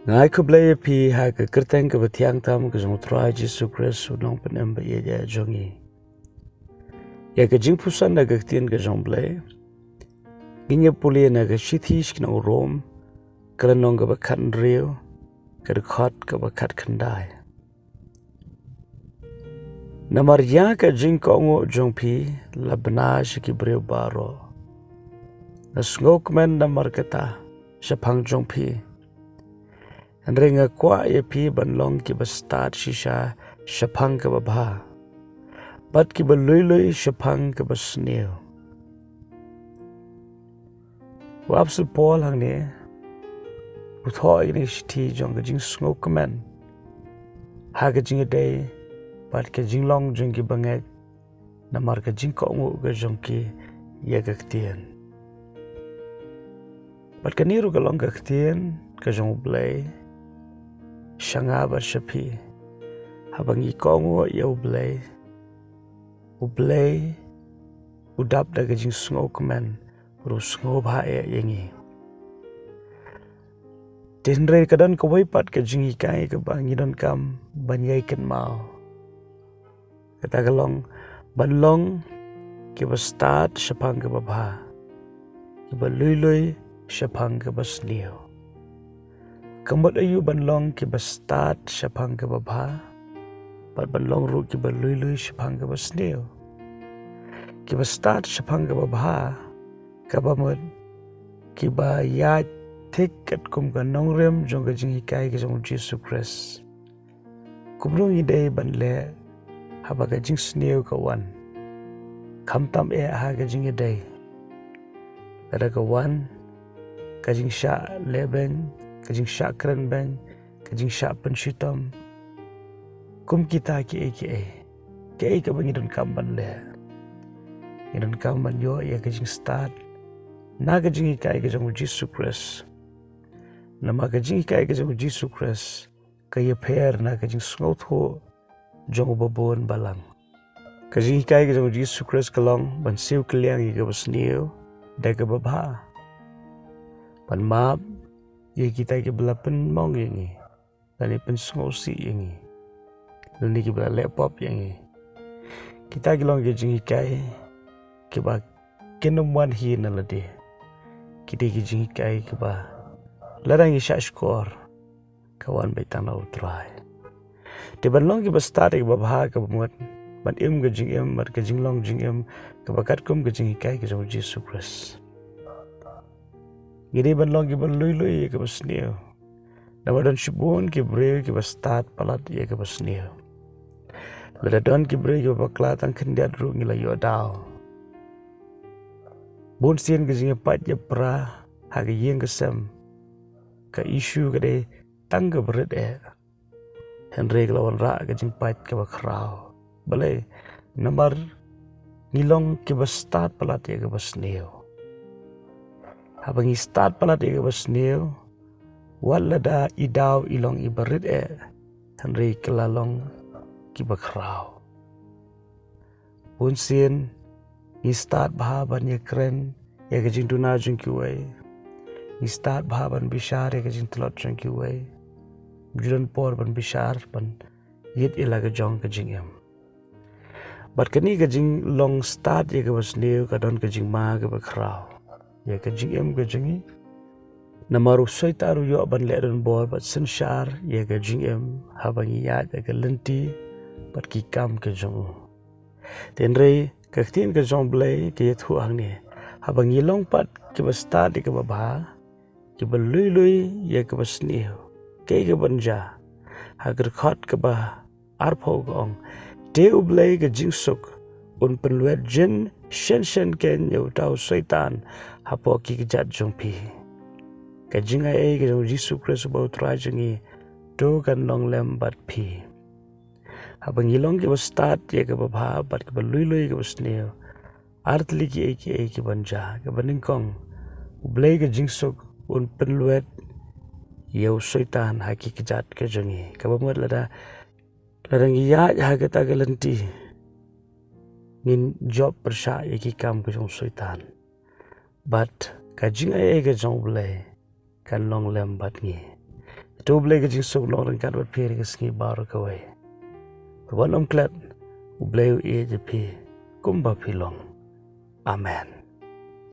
Ngai ku blaya pi ha ke kerteng ke betiang tam ke jong trai Jesu Christ unong penem ba ye jongi. Ya ke jingpuson na ke tien ke jong blay. Ginya puli na ke shithish ke na Rom. Kelenong ke bakat riu. Ke dekat ke bakat kendai. Namar ya ke jing kongo jong pi labna shiki breu baro. Na sngok men namar kata shapang jong pi. Ringa kwa ye pi banlong ki ba Stad shisha shapang ke ba. Bat ki ba lui shapang ke ba sneo. Wapsul Paul hang ne. Utho ini shiti jong ke jing sngok men. Ha ke jing day. Bat ke jing long jong ki bangek. Namar ke jing kongo ke jong ki ye ke ktien. Bat ke niru ke long ke ktien ke jong blay. Shanga ba shapi. Habang i kongo ye ublay. Ublay. Udap da ke jing sngok men. Ru sngok ha ye yengi. Tinre kadan ko pat ke jing ikai ke bangidan kam banyai ken mau. Kata kalong banlong ke ba Stad shapang ke ba. Ke ba lui shapang ke ba sneo. Kamot ayu banlong ke ba Stad shapang ke ba. Bat banlong ru ke ba lui shapang ke ba sneo. Ke ba Stad shapang ke ba. Ka ba mod ke ba ya tiket kum ka nongrem jong ka jing ikai ke jong Jesu Christ. Kumrung idei banle haba ka jing sneo ka wan. Kamtam ha ka jing idei. Kada ka wan ka jing sha lebeng, ka jing sha kren beng, ka jing sha penshitom. Kum kita ki e. Ke ka bangidon kam banle. Ngidon kam ban yo ya ka jing Stad. Na ka jing ikai ke jong Jesu Christ. Nama ka jing ikai ke jong Jesu Christ. Ka ye per na ka jing sngot ho jong babon balang. Ka jing ikai ke jong Jesu Christ kalong ban siu keliang i ka basneo da ka baba. Ban map ye kita ke bela pen mong yengi. Dan pen sngosi yengi. Dan ni ke bela laptop yengi. Kita gelong ke jing ikai ke ba kenomwan hi na lade. Kita ke jing ikai ke ba larang isya skor kawan baitang na utrai. Di banlong ki ba Stad ke babha ke bamuat ban im ke jing im mat ke jing long jing im ke bakat kum ke jing ikai ke jong Jesu Christ. Gidi banlong ki ban lui ke basneo. Nama don shibun ki breu ki ba Stad palat ye ke basneo. Lada don ki breu ki ba baklatang kendiat ru ngila yo dao. Bon sien ke jing pat ye pra ha ke yeng ke sem. Ka isu ke de tangga berit Henry kelawan ra ke jing pat ke bakrau. Balai namar ngilong ke ba Stad palat ye ke basneo. Habang i Stad palat ye ke basneo. Wala da idaw ilong ibarit Henry kelalong ki bakrau. Unsien i Stad bahaban ye kren ye ke jing duna jing kiwai. I Stad bahaban bishar ye ke jing telot jing kiwai. Judan por ban bishar ban yit ila ke jong ke jing em. Bat kani ke jing long Stad ye ke basneo ka don ke jing ma ke bakrau. Ye ke jing em ke jingi. Namaru soitaru yo ban le don bor bat senshar ye ke jing em habang yat ye ke lenti bat ki kam ke jong. Tenrei ke tin ke jong blai ke yet hu hang ni. Habang yilong pat ke ba Stad ke ba ke ba lui ye ke basneo. Ke banja hagar khot ke ba arpo gong te ublay ke jingsuk un penluet jin shen ken yo tau soitan hapo ki jat jong pi ke jinga ke jong Jesu Christ ba tra jingi do kan long lem bat pi habang ilong ke ba Stad ye ke ba bat ke ba lui ke basneo artli ki ke banja ke baningkong ublay ke jingsuk un penluet Yau syaitan haki kejat ke jongi. Kabamut ladang iya haga tagalenti. Ngin job persya yaki kam ke jong syaitan. But kajing ay ke jong blay kan long lem bat ngi. Tu blai ke jing suk long ring kat wat pi ke sngi bar ka wai. Wan om klat u blai u e je pi kum ba pi long. Amen.